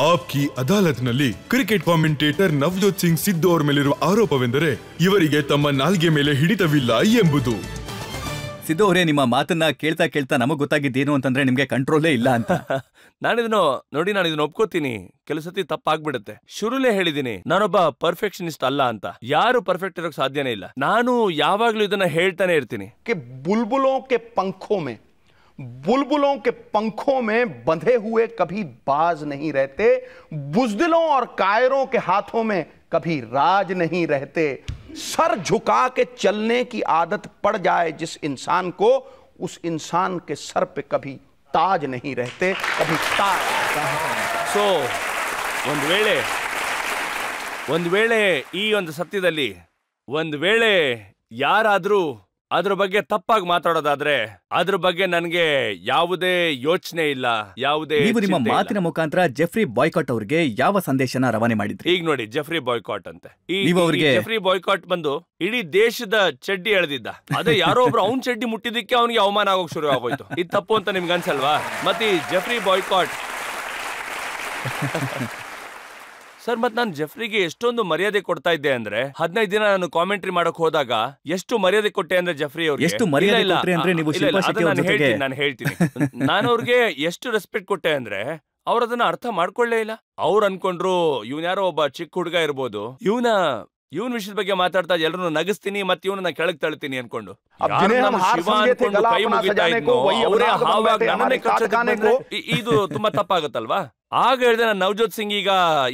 Aapki ಅದಾಲತ್ನಲ್ಲಿ cricket commentator Navjot Singh Siddu ಅವರ ಮೇಲಿರುವ ಆರೋಪವೆಂದರೆ ಇವರಿಗೆ ತಮ್ಮ ನಾಲ್ಗೆ ಮೇಲೆ ಹಿಡಿತವಿಲ್ಲ ಎಂಬುದು. ಸಿದ್ದು ಅವರೇ, ನಿಮ್ಮ ಮಾತನ್ನ ಕೇಳ್ತಾ ಕೇಳ್ತಾ ನಮಗ್ ಗೊತ್ತಾಗಿದ್ದೇನು ಅಂತಂದ್ರೆ ನಿಮ್ಗೆ ಕಂಟ್ರೋಲೇ ಇಲ್ಲ ಅಂತ. ನಾನು ಒಪ್ಕೋತೀನಿ, ಕೆಲಸತಿ ತಪ್ಪಾಗ್ಬಿಡುತ್ತೆ. ಶುರುಲೇ ಹೇಳಿದೀನಿ, ನಾನೊಬ್ಬ ಪರ್ಫೆಕ್ಷನಿಸ್ಟ್ ಅಲ್ಲ ಅಂತ. ಯಾರು ಪರ್ಫೆಕ್ಟ್ ಇರೋಕ್ ಸಾಧ್ಯನೇ ಇಲ್ಲ. ನಾನು ಯಾವಾಗ್ಲೂ ಇದನ್ನ ಹೇಳ್ತಾನೆ ಇರ್ತೀನಿ. बुलबुलों के पंखों में बंधे हुए कभी बाज नहीं रहते, बुज़दिलों और कायरों के हाथों में कभी राज नहीं रहते. सर झुका के चलने की आदत पड़ जाए जिस इंसान को, उस इंसान के सर पे कभी ताज नहीं रहते, कभी ताज. सो ಒಂದು ವೇಳೆ ಈ ಒಂದು ಸತ್ಯದಲ್ಲಿ ಒಂದು ವೇಳೆ ಯಾರಾದ್ರೂ ಅದ್ರ ಬಗ್ಗೆ ತಪ್ಪಾಗಿ ಮಾತಾಡೋದಾದ್ರೆ ಅದ್ರ ಬಗ್ಗೆ ನನಗೆ ಯಾವುದೇ ಯೋಚನೆ ಇಲ್ಲ, ಯಾವುದೇ. ನೀವು ನಿಮ್ಮ ಮಾತಿನ ಮುಖಾಂತರ ಜೆಫ್ರಿ ಬಾಯ್ಕಾಟ್ ಅವ್ರಿಗೆ ಯಾವ ಸಂದೇಶನ ರವಾನೆ ಮಾಡಿದ್ರಿ? ಈಗ ನೋಡಿ, ಜೆಫ್ರಿ ಬಾಯ್ಕಾಟ್ ಅಂತೆ. ಜೆಫ್ರಿ ಬಾಯ್ಕಾಟ್ ಬಂದು ಇಡೀ ದೇಶದ ಚಡ್ಡಿ ಎಳೆದಿದ್ದ. ಅದೇ ಯಾರೋ ಒಬ್ರು ಅವ್ನ್ ಚಡ್ಡಿ ಮುಟ್ಟಿದ್ದಕ್ಕೆ ಅವನಿಗೆ ಅವಮಾನ ಆಗೋಕ್ ಶುರು ಆಗೋಯ್ತು. ಇದು ತಪ್ಪು ಅಂತ ನಿಮ್ಗೆ ಅನ್ಸಲ್ವಾ? ಮತ್ತೆ ಜೆಫ್ರಿ ಬಾಯ್ಕಾಟ್ ಸರ್, ಮತ್ ನಾನು ಜೆಫ್ರಿಗೆ ಎಷ್ಟೊಂದು ಮರ್ಯಾದೆ ಕೊಡ್ತಾ ಇದ್ದೆ ಅಂದ್ರೆ 15 ದಿನ ನಾನು ಕಾಮೆಂಟ್ರಿ ಮಾಡಕ್ ಹೋದಾಗ ಎಷ್ಟು ಮರ್ಯಾದೆ ಕೊಟ್ಟೆ ಅಂದ್ರೆ ಜೆಫ್ರಿ ಅವ್ರಿಗೆ. ಎಷ್ಟು ಮರ್ಯಾದೆ ಕೊಟ್ರಿ ಅಂದ್ರೆ ನೀವು ಶಿಲ್ಪಾ ಶೆಟ್ಟಿ ಅವ್ರ ಜೊತೆಗೆ? ನಾನು ಹೇಳ್ತೀನಿ, ನಾನು ಅವ್ರಿಗೆ ಎಷ್ಟು ರೆಸ್ಪೆಕ್ಟ್ ಕೊಟ್ಟೆ ಅಂದ್ರೆ ಅವ್ರ ಅದನ್ನ ಅರ್ಥ ಮಾಡ್ಕೊಳ್ಳೇ ಇಲ್ಲ. ಅವ್ರು ಅನ್ಕೊಂಡ್ರು ಇವ್ನ ಯಾರೋ ಒಬ್ಬ ಚಿಕ್ಕ ಹುಡುಗ ಇರ್ಬೋದು, ಇವನ್ ವಿಷಯದ ಬಗ್ಗೆ ಮಾತಾಡ್ತಾ ಎಲ್ಲರನ್ನು ನಗಿಸ್ತೀನಿ ಮತ್ತೆ ಇವನನ್ನ ಕೆಳಗ್ ತಳ್ತೀನಿ ಅನ್ಕೊಂಡು ಶಿವ ಅನ್ಕೊಂಡು ಕೈ ಮುಗಿತಾ ಇದ್ನೋ ಅವರೇ ಹಾವಾಗಿ ನನ್ನನ್ನೇ ಕಚ್ಚೋದು. ಇದು ತುಂಬಾ ತಪ್ಪಾಗುತ್ತಲ್ವಾ? ಆಗ ಹೇಳಿದೆ ನಾನು, ನವಜೋತ್ ಸಿಂಗ್ ಈಗ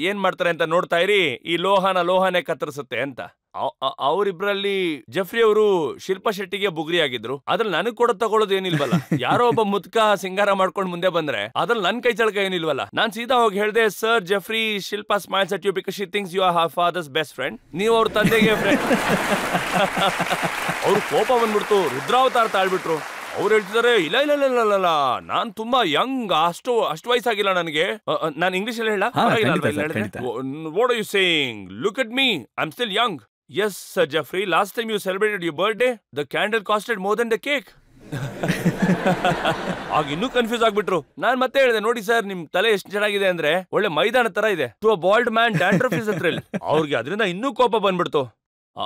ಏನ್ ಮಾಡ್ತಾರೆ ಅಂತ ನೋಡ್ತಾ ಇರಿ, ಈ ಲೋಹನೇ ಕತ್ತರಿಸುತ್ತೆ ಅಂತ. ಅವರಿಬ್ರಲ್ಲಿ ಜೆಫ್ರಿ ಅವರು ಶಿಲ್ಪಾ ಶೆಟ್ಟಿಗೆ ಬುಗ್ರಿ ಆಗಿದ್ರು. ಅದ್ರಲ್ಲಿ ನನಗ್ ಕೂಡ ತಗೊಳ್ಳೋದು ಏನಿಲ್ವಲ್ಲ. ಯಾರೋ ಒಬ್ಬ ಮುದ್ಕ ಸಿಂಗಾರ ಮಾಡ್ಕೊಂಡ್ ಮುಂದೆ ಬಂದ್ರೆ ಅದ್ರಲ್ಲಿ ನನ್ ಕೈ ಚಳಕ ಏನಿಲ್ವಲ್ಲ. ನಾನ್ ಸೀದಾ ಹೋಗಿ ಹೇಳ್ದೆ, sir Jeffrey, Shilpa smiles at you because she thinks you are her father's best friend. ನೀವು ಅವ್ರ ತಂದೆಗೆ ಫ್ರೆಂಡ್. ಅವ್ರು ಕೋಪ ಬಂದ್ಬಿಡ್ತು, ರುದ್ರಾವತಾರ ತಾಳ್ಬಿಟ್ರು. ಅವ್ರು ಹೇಳ್ತಿದಾರೆ, ಇಲ್ಲ ನಾನ್ ತುಂಬಾ ಯಂಗ್, ಅಷ್ಟು ವಯಸ್ಸಾಗಿಲ್ಲ ನನಗೆ. ನಾನು ಇಂಗ್ಲಿಷ್ ಅಲ್ಲಿ ಹೇಳ, what are you saying? Look at me, I am still young. Yes, Sir Jeffrey, last time you celebrated your birthday, the candle costed more than the cake. ಆಗ ಇನ್ನೂ ಕನ್ಫ್ಯೂಸ್ ಆಗ್ಬಿಟ್ರು. ನಾನ್ ಮತ್ತೆ ಹೇಳಿದೆ, ನೋಡಿ ಸರ್, ನಿಮ್ ತಲೆ ಎಷ್ಟು ಚೆನ್ನಾಗಿದೆ ಅಂದ್ರೆ ಒಳ್ಳೆ ಮೈದಾನ ತರ ಇದೆ. To a bald man dandruff is a thrill. ಅವ್ರಿಗೆ ಅದರಿಂದ ಇನ್ನೂ ಕೋಪ ಬಂದ್ಬಿಡ್ತು.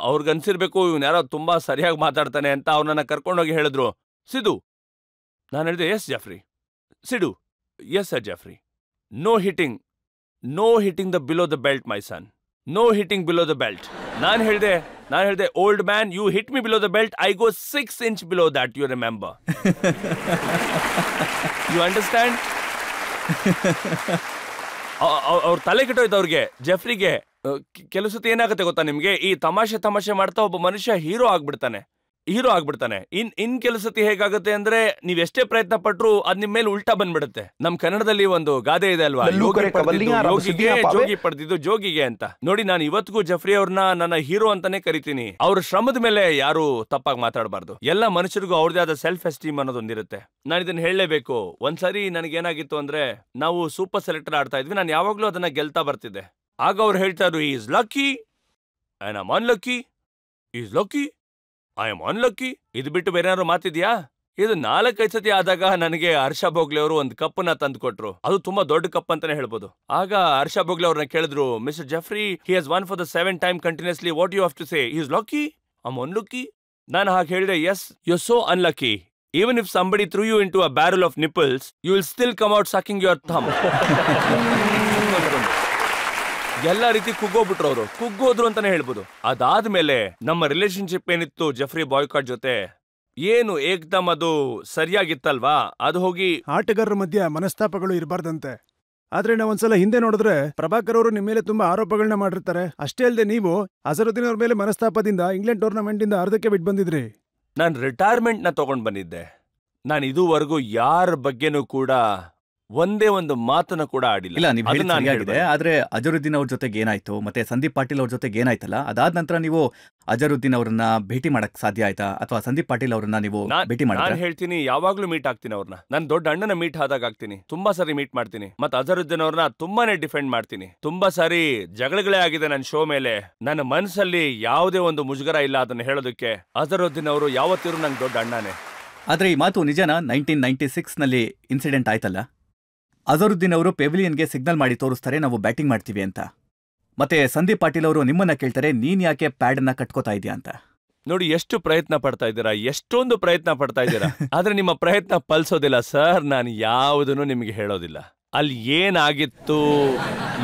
ಅವ್ರಿಗೆ ಅನ್ಸಿರ್ಬೇಕು ಇವ್ನ ಯಾರೋ ತುಂಬಾ ಸರಿಯಾಗಿ ಮಾತಾಡ್ತಾನೆ ಅಂತ. ಅವ್ರನ್ನ ಕರ್ಕೊಂಡೋಗಿ ಹೇಳಿದ್ರು, ಸಿದು. ನಾನು ಹೇಳಿದೆ, yes Geoffrey. Sidhu, yes sir Geoffrey. No hitting the below the belt my son. No hitting below the belt. ನಾನು ಹೇಳ್ದೆ, old man, you hit me below the belt, I go 6 inch below that, you remember. You understand? ಅವ್ರ ತಲೆ ಕೆಟ್ಟೋಯ್ತು ಅವ್ರಿಗೆ, ಜೆಫ್ರಿಗೆ. ಕೆಲವು ಸತಿ ಏನಾಗುತ್ತೆ ಗೊತ್ತಾ ನಿಮ್ಗೆ, ಈ ತಮಾಷೆ ಮಾಡ್ತಾ ಒಬ್ಬ ಮನುಷ್ಯ ಹೀರೋ ಆಗ್ಬಿಡ್ತಾನೆ. ಇನ್ ಕೆಲಸತಿ ಹೇಗಾಗುತ್ತೆ ಅಂದ್ರೆ ನೀವ್ ಎಷ್ಟೇ ಪ್ರಯತ್ನ ಪಟ್ರು ಅದ್ ನಿಮ್ ಮೇಲೆ ಉಲ್ಟಾ ಬಂದ್ಬಿಡುತ್ತೆ. ನಮ್ ಕನ್ನಡದಲ್ಲಿ ಒಂದು ಗಾದೆ ಇದೆ ಅಲ್ವಾ, ಜೋಗಿ ಪಡೆದಿದ್ದು ಜೋಗಿಗೆ ಅಂತ. ನೋಡಿ, ನಾನು ಇವತ್ತಿಗೂ ಜೆಫ್ರಿ ಅವ್ರನ್ನ ನನ್ನ ಹೀರೋ ಅಂತಾನೆ ಕರಿತೀನಿ. ಅವ್ರ ಶ್ರಮದ ಮೇಲೆ ಯಾರು ತಪ್ಪಾಗಿ ಮಾತಾಡಬಾರ್ದು. ಎಲ್ಲ ಮನುಷ್ಯರಿಗೂ ಅವ್ರದೇ ಆದ ಸೆಲ್ಫ್ ಎಸ್ಟೀಮ್ ಅನ್ನೋದೊಂದಿರುತ್ತೆ. ನಾನು ಇದನ್ನ ಹೇಳಲೇಬೇಕು. ಒಂದ್ಸರಿ ನನಗೇನಾಗಿತ್ತು ಅಂದ್ರೆ, ನಾವು ಸೂಪರ್ ಸೆಲೆಕ್ಟರ್ ಆಡ್ತಾ ಇದ್ವಿ. ನಾನು ಯಾವಾಗ್ಲೂ ಅದನ್ನ ಗೆಲ್ತಾ ಬರ್ತಿದ್ದೆ. ಆಗ ಅವ್ರು ಹೇಳ್ತಾ ಇದ್ರು, is lucky and I am unlucky, is lucky, I am unlucky. ಇದು ಬಿಟ್ಟು ಬೇರೆ ಏನಾದ್ರು ಮಾತಿದ್ಯಾ? ಇದು 4-5 ಸತಿ ಆದಾಗ ನನಗೆ ಹರ್ಷ ಭೋಗ್ಲೆ ಅವರು ಒಂದು ಕಪ್ಪನ್ನ ತಂದು ಕೊಟ್ರು. ಅದು ತುಂಬಾ ದೊಡ್ಡ ಕಪ್ ಅಂತಾನೆ ಹೇಳ್ಬೋದು. ಆಗ ಹರ್ಷ ಭೋಗ್ಲೆ ಅವ್ರನ್ನ ಕೇಳಿದ್ರು, mister Jeffrey, he has won for the 7th time continuously, what you have to say? He is lucky, I am unlucky. ನಾನು ಹಾಗೆ ಹೇಳಿದೆ, yes, you are so unlucky. Even if somebody threw you into a barrel of nipples, you will still come out sucking your thumb. ಎಲ್ಲ ರೀತಿ ಕುಗ್ಗೋಗ್ಬಿಟ್ರು ಅವರು. ಕುಗ್ಗೋದ್ರು ಅಂತಾನೆ ಹೇಳ್ಬೋದು. ಅದಾದ್ಮೇಲೆ ನಮ್ಮ ರಿಲೇಶನ್ಶಿಪ್ ಏನಿತ್ತು ಜೆಫ್ರಿ ಬಾಯ್ಕಾಟ್ ಜೊತೆ, ಏನು ಏಕ್ದಮ್ ಅದು ಸರಿಯಾಗಿತ್ತಲ್ವಾ? ಅದು ಹೋಗಿ ಆಟಗಾರರ ಮಧ್ಯೆ ಮನಸ್ತಾಪಗಳು ಇರಬಾರ್ದಂತೆ. ಆದ್ರೆ ನಾವೊಂದ್ಸಲ ಹಿಂದೆ ನೋಡಿದ್ರೆ ಪ್ರಭಾಕರ್ ಅವರು ನಿಮ್ಮ ಮೇಲೆ ತುಂಬಾ ಆರೋಪಗಳನ್ನ ಮಾಡಿರ್ತಾರೆ. ಅಷ್ಟೇ ಅಲ್ಲದೆ ನೀವು ಅಜರುದ್ದೀನ್ ಅವ್ರ ಮೇಲೆ ಮನಸ್ತಾಪದಿಂದ ಇಂಗ್ಲೆಂಡ್ ಟೂರ್ನಮೆಂಟ್ ಇಂದ ಅರ್ಧಕ್ಕೆ ಬಿಟ್ಟು ಬಂದಿದ್ರಿ. ನಾನು ರಿಟೈರ್ಮೆಂಟ್ ನ ತಗೊಂಡ್ ಬಂದಿದ್ದೆ. ನಾನು ಇದುವರೆಗೂ ಯಾರ ಬಗ್ಗೆನೂ ಕೂಡ ಒಂದೇ ಒಂದು ಮಾತನ್ನ ಕೂಡ ಆಡಿಲ್ಲ. ಇಲ್ಲ, ನೀವು ಹೇಳಿದೆ. ಆದ್ರೆ ಅಜರುದ್ದೀನ್ ಅವ್ರ ಜೊತೆಗೆ ಏನಾಯ್ತು, ಮತ್ತೆ ಸಂದೀಪ್ ಪಾಟೀಲ್ ಅವ್ರ ಜೊತೆಗೆ ಏನಾಯ್ತಲ್ಲ, ಅದಾದ ನಂತರ ನೀವು ಅಜರುದ್ದೀನ್ ಅವ್ರನ್ನ ಭೇಟಿ ಮಾಡಕ್ ಸಾಧ್ಯ ಆಯ್ತಾ? ಅಥವಾ ಸಂದೀಪ್ ಪಾಟೀಲ್ ಅವ್ರನ್ನ ನೀವು ಭೇಟಿ ಮಾಡಿ? ನಾನು ಹೇಳ್ತೀನಿ, ಯಾವಾಗ್ಲೂ ಮೀಟ್ ಆಗ್ತೀನಿ ಅವ್ರನ್ನ. ನಾನು ದೊಡ್ಡ ಅಣ್ಣನ ಮೀಟ್ ಆದಾಗ ಆಗ್ತೀನಿ, ತುಂಬಾ ಸಾರಿ ಮೀಟ್ ಮಾಡ್ತೀನಿ. ಮತ್ತೆ ಅಜರುದ್ದೀನ್ ಅವ್ರನ್ನ ತುಂಬಾನೇ ಡಿಫೆಂಡ್ ಮಾಡ್ತೀನಿ. ತುಂಬಾ ಸಾರಿ ಜಗಳಗಳೇ ಆಗಿದೆ ನನ್ನ ಶೋ ಮೇಲೆ. ನನ್ನ ಮನಸ್ಸಲ್ಲಿ ಯಾವುದೇ ಒಂದು ಮುಜುಗರ ಇಲ್ಲ ಅದನ್ನ ಹೇಳೋದಕ್ಕೆ. ಅಜರುದ್ದೀನ್ ಅವರು ಯಾವತ್ತಿರೂ ನಂಗೆ ದೊಡ್ಡ ಅಣ್ಣನೇ. ಆದ್ರೆ ಈ ಮಾತು ನಿಜನಾ? 1996 ನಲ್ಲಿ ಇನ್ಸಿಡೆಂಟ್ ಆಯ್ತಲ್ಲ? ಅಜರುದ್ದೀನ್ ಅವರು ಪೆವಿಲಿಯನ್ಗೆ ಸಿಗ್ನಲ್ ಮಾಡಿ ತೋರಿಸ್ತಾರೆ ನಾವು ಬ್ಯಾಟಿಂಗ್ ಮಾಡ್ತೀವಿ ಅಂತ. ಮತ್ತೆ ಸಂದೀಪ್ ಪಾಟೀಲ್ ಅವರು ನಿಮ್ಮನ್ನ ಕೇಳ್ತಾರೆ ನೀನ್ ಯಾಕೆ ಪ್ಯಾಡ್ ಅನ್ನ ಕಟ್ಕೋತಾ ಇದೀಯ ಅಂತ. ನೋಡಿ ಎಷ್ಟು ಪ್ರಯತ್ನ ಪಡ್ತಾ ಇದ್ದೀರಾ, ಎಷ್ಟೊಂದು ಪ್ರಯತ್ನ ಪಡ್ತಾ ಇದ್ದೀರಾ, ಆದ್ರೆ ನಿಮ್ಮ ಪ್ರಯತ್ನ ಫಲಿಸೋದಿಲ್ಲ ಸರ್. ನಾನು ಯಾವುದನ್ನು ನಿಮಗೆ ಹೇಳೋದಿಲ್ಲ. ಅಲ್ಲಿ ಏನಾಗಿತ್ತು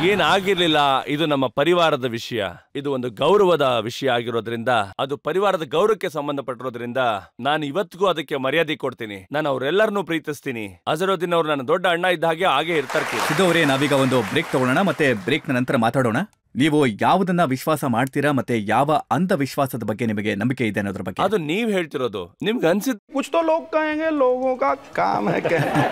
ಏನಾಗಿರ್ಲಿಲ್ಲ ಇದು ನಮ್ಮ ಪರಿವಾರದ ವಿಷಯ. ಇದು ಒಂದು ಗೌರವದ ವಿಷಯ ಆಗಿರೋದ್ರಿಂದ, ಅದು ಪರಿವಾರದ ಗೌರವಕ್ಕೆ ಸಂಬಂಧಪಟ್ಟಿರೋದ್ರಿಂದ ನಾನು ಇವತ್ತಿಗೂ ಅದಕ್ಕೆ ಮರ್ಯಾದೆ ಕೊಡ್ತೀನಿ. ನಾನು ಅವರೆಲ್ಲರನ್ನೂ ಪ್ರೀತಿಸ್ತೀನಿ. ಅಜರುದ್ದೀನ್ ಅವ್ರು ನನ್ನ ದೊಡ್ಡ ಅಣ್ಣ ಇದ್ದ ಹಾಗೆ ಇರ್ತಾರೆ. ಸಿದ್ದು ಅವರೇ, ನಾವೀಗ ಒಂದು ಬ್ರೇಕ್ ತಗೊಳ್ಳೋಣ, ಮತ್ತೆ ಬ್ರೇಕ್ನ ನಂತರ ಮಾತಾಡೋಣ. ನೀವು ಯಾವುದನ್ನ ವಿಶ್ವಾಸ ಮಾಡ್ತೀರಾ ಮತ್ತೆ ಯಾವ ಅಂಧವಿಶ್ವಾಸದ ಬಗ್ಗೆ ನಿಮಗೆ ನಂಬಿಕೆ ಇದೆ ಅನ್ನೋದ್ರ ಬಗ್ಗೆ ಅದು ನೀವ್ ಹೇಳ್ತಿರೋದು. ನಿಮ್ಗೆ ಅನ್ಸಿದ್ कुछ तो लोग कहेंगे, लोगों का काम है कहना।